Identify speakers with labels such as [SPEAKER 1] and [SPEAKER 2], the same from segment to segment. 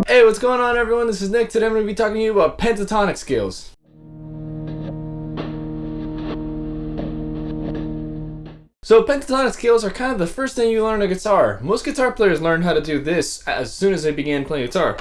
[SPEAKER 1] Hey, what's going on everyone? This is Nick. Today I'm going to be talking to you about pentatonic scales. So pentatonic scales are kind of the first thing you learn on guitar. Most guitar players learn how to do this as soon as they began playing guitar.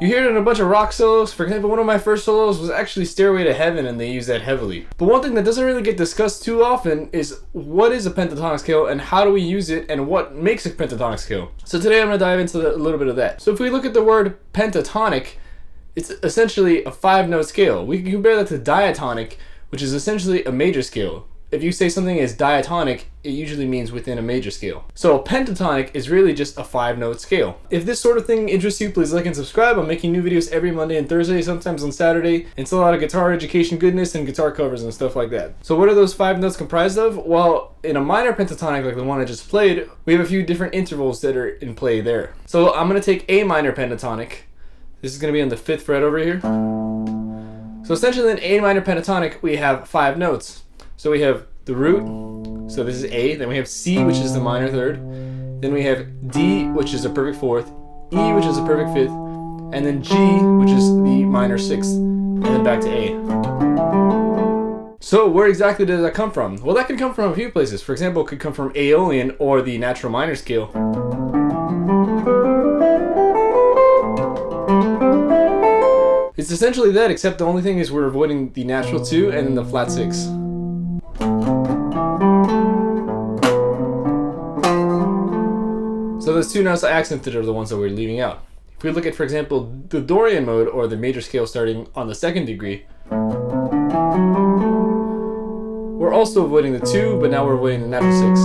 [SPEAKER 1] You hear it in a bunch of rock solos. For example, one of my first solos was actually Stairway to Heaven, and they use that heavily. But one thing that doesn't really get discussed too often is what is a pentatonic scale and how do we use it and what makes a pentatonic scale. So today I'm going to dive into a little bit of that. So if we look at the word pentatonic, it's essentially a 5-note scale. We can compare that to diatonic, which is essentially a major scale. If you say something is diatonic, it usually means within a major scale. So a pentatonic is really just a 5-note scale. If this sort of thing interests you, please like and subscribe. I'm making new videos every Monday and Thursday, sometimes on Saturday. It's a lot of guitar education goodness and guitar covers and stuff like that. So what are those 5 notes comprised of? Well, in a minor pentatonic like the one I just played, we have a few different intervals that are in play there. So I'm going to take A minor pentatonic. This is going to be on the 5th fret over here. So essentially in A minor pentatonic, we have 5 notes. So we have the root, so this is A, then we have C, which is the minor 3rd, then we have D, which is a perfect 4th, E, which is a perfect 5th, and then G, which is the minor 6th, and then back to A. So where exactly does that come from? Well, that can come from a few places. For example, it could come from Aeolian or the natural minor scale. It's essentially that, except the only thing is we're avoiding the natural 2 and then the flat 6. So those 2 notes accented are the ones that we're leaving out. If we look at, for example, the Dorian mode or the major scale starting on the 2nd degree, we're also avoiding the 2, but now we're avoiding the natural 6.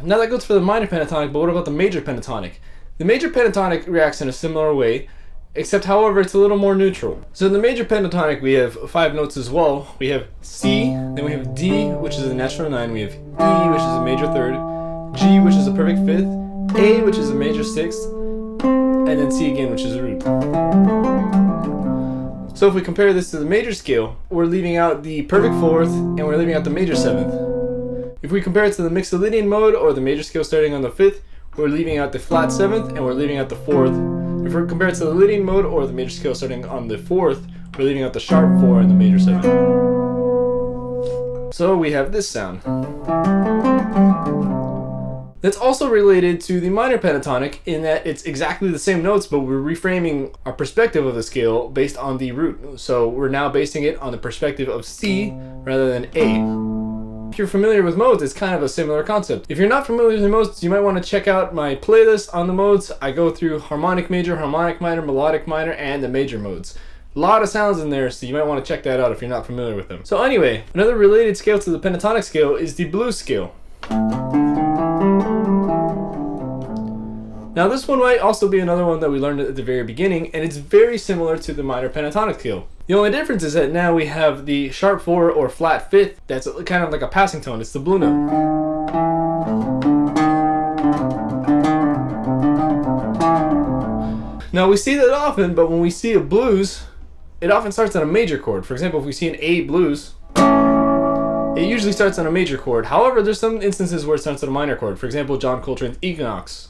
[SPEAKER 1] Now that goes for the minor pentatonic, but what about the major pentatonic? The major pentatonic reacts in a similar way, except however it's a little more neutral. So in the major pentatonic we have 5 notes as well. We have C, then we have D, which is a natural 9, we have E, which is a major 3rd, G, which is a perfect 5th, A, which is a major 6th, and then C again, which is a root. So if we compare this to the major scale, we're leaving out the perfect 4th and we're leaving out the major 7th. If we compare it to the Mixolydian mode or the major scale starting on the 5th, we're leaving out the flat 7th and we're leaving out the 4th. If we're compared to the Lydian mode or the major scale starting on the 4th, we're leaving out the sharp 4 and the major 7. So we have this sound. That's also related to the minor pentatonic in that it's exactly the same notes, but we're reframing our perspective of the scale based on the root. So we're now basing it on the perspective of C rather than A. If you're familiar with modes, it's kind of a similar concept. If you're not familiar with the modes, you might want to check out my playlist on the modes. I go through harmonic major, harmonic minor, melodic minor, and the major modes. A lot of sounds in there, so you might want to check that out if you're not familiar with them. So anyway, another related scale to the pentatonic scale is the blues scale. Now this one might also be another one that we learned at the very beginning, and it's very similar to the minor pentatonic scale. The only difference is that now we have the sharp 4 or flat 5th that's kind of like a passing tone. It's the blue note. Now we see that often, but when we see a blues, it often starts on a major chord. For example, if we see an A blues, it usually starts on a major chord. However, there's some instances where it starts on a minor chord. For example, John Coltrane's Equinox.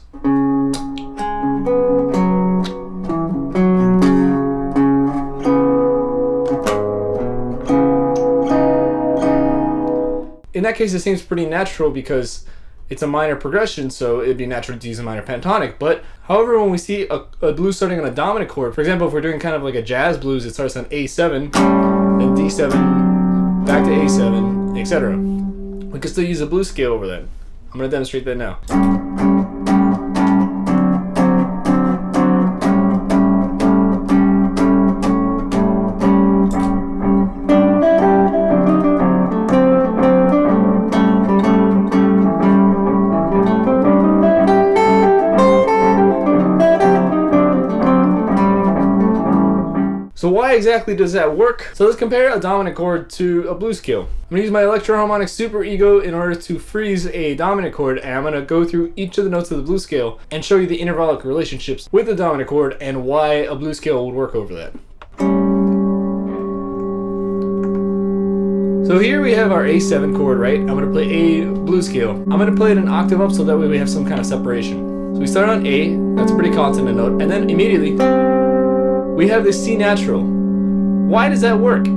[SPEAKER 1] In that case, it seems pretty natural because it's a minor progression, so it'd be natural to use a minor pentatonic. But however, when we see a blues starting on a dominant chord, for example, if we're doing kind of like a jazz blues, it starts on A7, then D7, back to A7, etc. We can still use a blues scale over that. I'm going to demonstrate that now. So why exactly does that work? So let's compare a dominant chord to a blues scale. I'm going to use my electroharmonic super ego in order to freeze a dominant chord, and I'm going to go through each of the notes of the blues scale and show you the intervallic relationships with the dominant chord and why a blues scale would work over that. So here we have our A7 chord, right? I'm gonna play A blues scale. I'm gonna play it an octave up so that way we have some kind of separation. So we start on A, that's a pretty consonant note, and then immediately we have this C natural. Why does that work?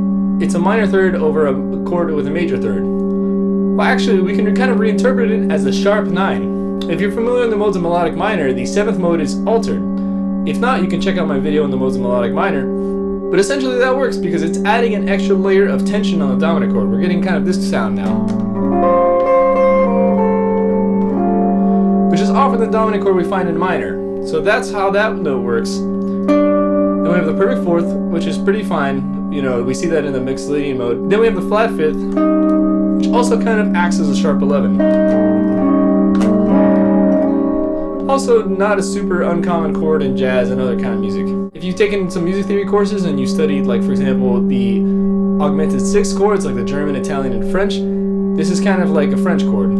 [SPEAKER 1] It's a minor third over a chord with a major third. Well, actually, we can kind of reinterpret it as a sharp 9. If you're familiar with the modes of melodic minor, the 7th mode is altered. If not, you can check out my video on the modes of melodic minor. But essentially that works because it's adding an extra layer of tension on the dominant chord. We're getting kind of this sound now, which is often the dominant chord we find in minor. So that's how that note works. Then we have the perfect fourth, which is pretty fine. You know, we see that in the Mixolydian mode. Then we have the flat fifth, which also kind of acts as a sharp 11. Also not a super uncommon chord in jazz and other kind of music. If you've taken some music theory courses and you studied, like for example, the augmented 6 chords like the German, Italian, and French, this is kind of like a French chord.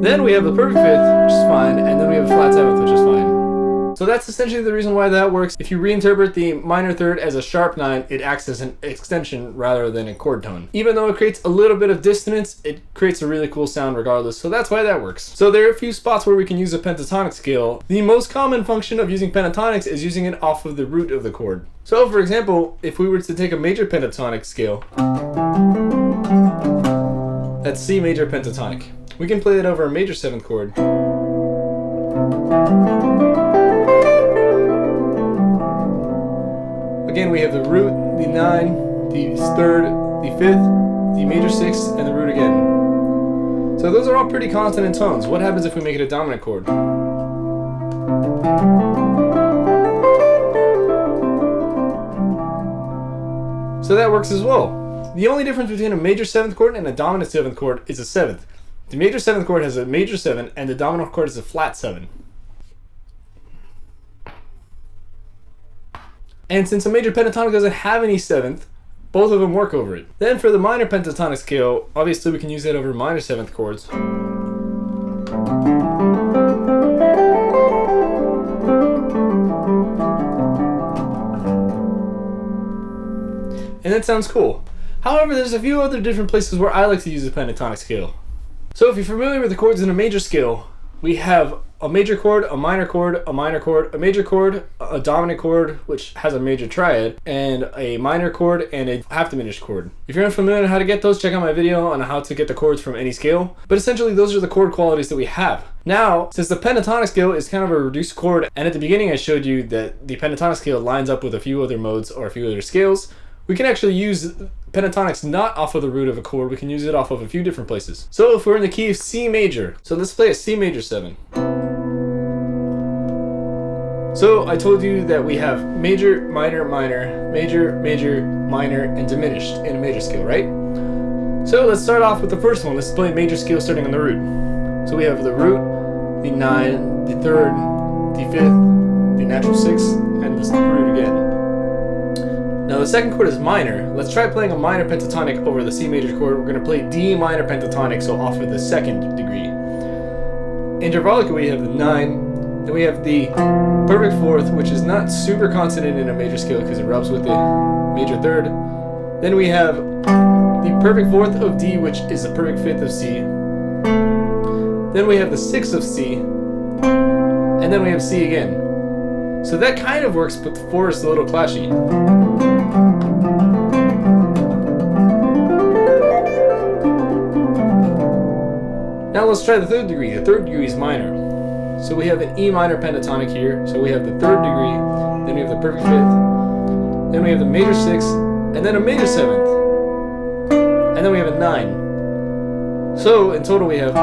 [SPEAKER 1] Then we have the perfect fifth, which is fine, and then we have a flat 7th, which is fine. So that's essentially the reason why that works. If you reinterpret the minor third as a sharp 9, it acts as an extension rather than a chord tone. Even though it creates a little bit of dissonance, it creates a really cool sound regardless, so that's why that works. So there are a few spots where we can use a pentatonic scale. The most common function of using pentatonics is using it off of the root of the chord. So for example, if we were to take a major pentatonic scale, that's C major pentatonic. We can play it over a major 7th chord. Again, we have the root, the 9, the 3rd, the 5th, the major 6th, and the root again. So those are all pretty consonant tones. What happens if we make it a dominant chord? So that works as well. The only difference between a major 7th chord and a dominant 7th chord is a 7th. The major 7th chord has a major 7, and the dominant chord is a flat 7. And since a major pentatonic doesn't have any 7th, both of them work over it. Then for the minor pentatonic scale, obviously we can use that over minor 7th chords. And that sounds cool. However, there's a few other different places where I like to use the pentatonic scale. So if you're familiar with the chords in a major scale, we have a major chord, a minor chord, a minor chord, a major chord, a dominant chord, which has a major triad, and a minor chord and a half diminished chord. If you're unfamiliar with how to get those, check out my video on how to get the chords from any scale. But essentially, those are the chord qualities that we have. Now, since the pentatonic scale is kind of a reduced chord, and at the beginning I showed you that the pentatonic scale lines up with a few other modes or a few other scales, we can actually use pentatonics not off of the root of a chord, we can use it off of a few different places. So if we're in the key of C major, so let's play a C major 7. So I told you that we have major, minor, minor, major, major, minor, and diminished in a major scale, right? So let's start off with the first one. Let's play major scale starting on the root. So we have the root, the 9, the 3rd, the 5th, the natural 6, and the root again. Now the second chord is minor. Let's try playing a minor pentatonic over the C major chord. We're going to play D minor pentatonic, so off of the 2nd degree. Intervallically we have the 9, then we have the perfect 4th, which is not super consonant in a major scale because it rubs with the major 3rd. Then we have the perfect 4th of D, which is the perfect 5th of C. Then we have the 6th of C, and then we have C again. So that kind of works, but the 4 is a little clashy. Now let's try the 3rd degree. The 3rd degree is minor. So we have an E minor pentatonic here. So we have the 3rd degree, then we have the perfect 5th, then we have the major 6th, and then a major 7th, and then we have a 9. So in total we have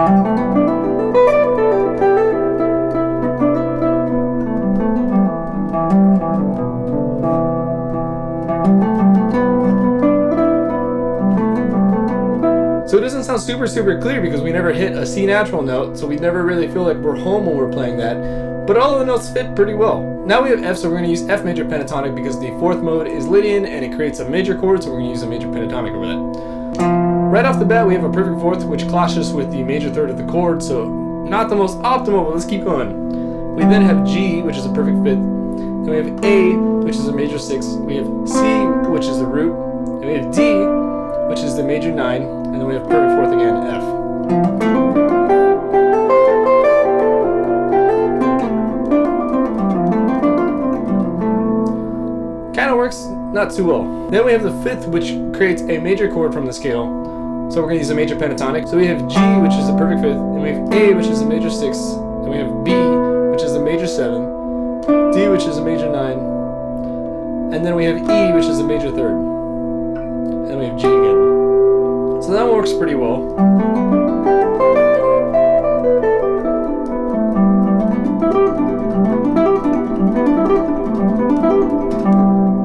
[SPEAKER 1] So it doesn't sound super clear because we never hit a C natural note, so we never really feel like we're home when we're playing that, but all of the notes fit pretty well. Now we have F, so we're going to use F major pentatonic because the 4th mode is Lydian and it creates a major chord, so we're going to use a major pentatonic over that. Right off the bat we have a perfect 4th, which clashes with the major 3rd of the chord, so not the most optimal, but let's keep going. We then have G, which is a perfect 5th, then we have A, which is a major 6th, we have C, which is the root, and we we have D, which is the major 9, and then we have perfect fourth again, F. Kind of works not too well. Then we have the fifth, which creates a major chord from the scale. So we're going to use a major pentatonic. So we have G, which is the perfect fifth, and we have A, which is the major 6, and we have B, which is the major 7, D, which is a major 9, and then we have E, which is a major 3rd, and then we have G again. So that works pretty well.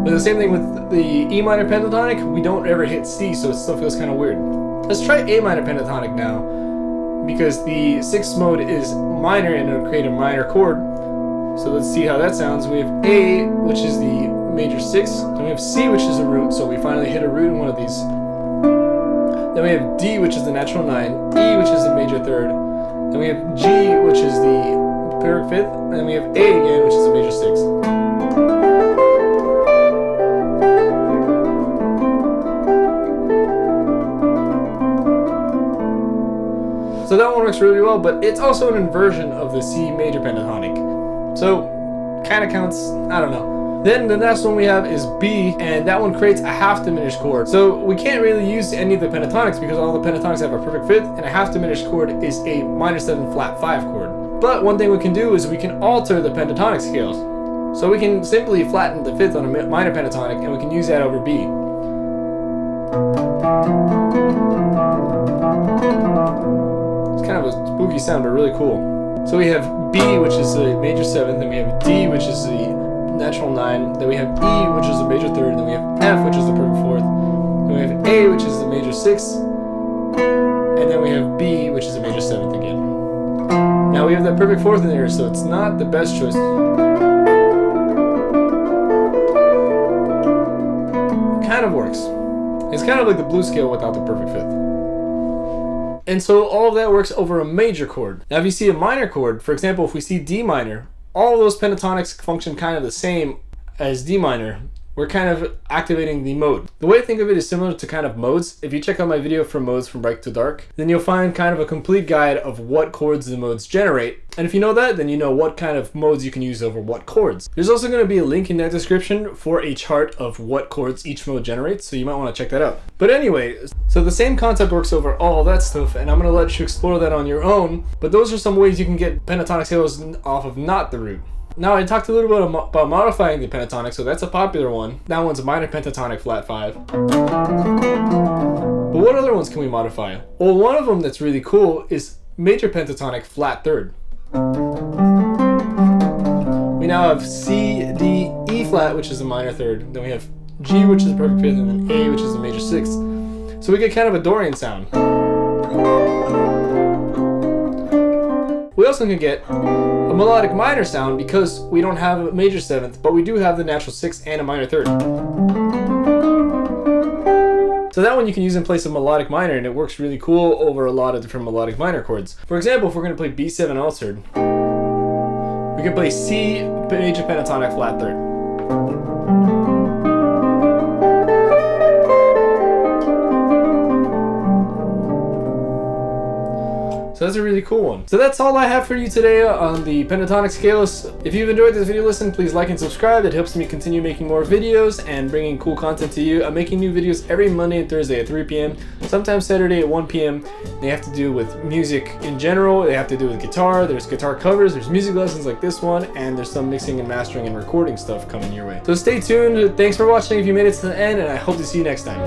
[SPEAKER 1] But the same thing with the E minor pentatonic, we don't ever hit C, so it still feels kind of weird. Let's try A minor pentatonic now, because the 6th mode is minor and it'll create a minor chord. So let's see how that sounds. We have A, which is the major 6, then we have C, which is a root, so we finally hit a root in one of these. Then we have D, which is the natural 9, E, which is the major 3rd, then we have G, which is the perfect 5th, and then we have A again, which is the major 6th. So that one works really well, but it's also an inversion of the C major pentatonic. So, kind of counts, I don't know. Then the next one we have is B, and that one creates a half diminished chord. So we can't really use any of the pentatonics because all the pentatonics have a perfect fifth, and a half diminished chord is a minor 7 flat 5 chord. But one thing we can do is we can alter the pentatonic scales. So we can simply flatten the fifth on a minor pentatonic, and we can use that over B. Kind of a spooky sound, but really cool. So we have B, which is the major 7th, then we have D, which is the natural 9, then we have E, which is the major 3rd, then we have F, which is the perfect 4th, then we have A, which is the major 6th, and then we have B, which is the major 7th again. Now we have that perfect 4th in there, so it's not the best choice. It kind of works. It's kind of like the blues scale without the perfect 5th. And so all of that works over a major chord. Now if you see a minor chord, for example, if we see D minor, all of those pentatonics function kind of the same as D minor. We're kind of activating the mode. The way I think of it is similar to kind of modes. If you check out my video for modes from bright to dark, then you'll find kind of a complete guide of what chords the modes generate. And if you know that, then you know what kind of modes you can use over what chords. There's also going to be a link in that description for a chart of what chords each mode generates, so you might want to check that out. But anyway, so the same concept works over all that stuff, and I'm going to let you explore that on your own. But those are some ways you can get pentatonic scales off of not the root. Now I talked a little bit about modifying the pentatonic, so that's a popular one. That one's a minor pentatonic flat 5. But what other ones can we modify? Well, one of them that's really cool is major pentatonic flat 3rd. We now have C, D, E flat, which is a minor 3rd. Then we have G, which is a perfect 5th, and then A, which is a major 6th. So we get kind of a Dorian sound. We also can get a melodic minor sound because we don't have a major 7th, but we do have the natural 6th and a minor 3rd. So that one you can use in place of melodic minor, and it works really cool over a lot of different melodic minor chords. For example, if we're going to play B7 altered, we can play C major pentatonic flat 3rd. So that's a really cool one. So that's all I have for you today on the pentatonic scales. If you've enjoyed this video, please like and subscribe. It helps me continue making more videos and bringing cool content to you. I'm making new videos every Monday and Thursday at 3 p.m. Sometimes Saturday at 1 p.m. They have to do with music in general. They have to do with guitar. There's guitar covers. There's music lessons like this one. And there's some mixing and mastering and recording stuff coming your way. So stay tuned. Thanks for watching if you made it to the end. And I hope to see you next time.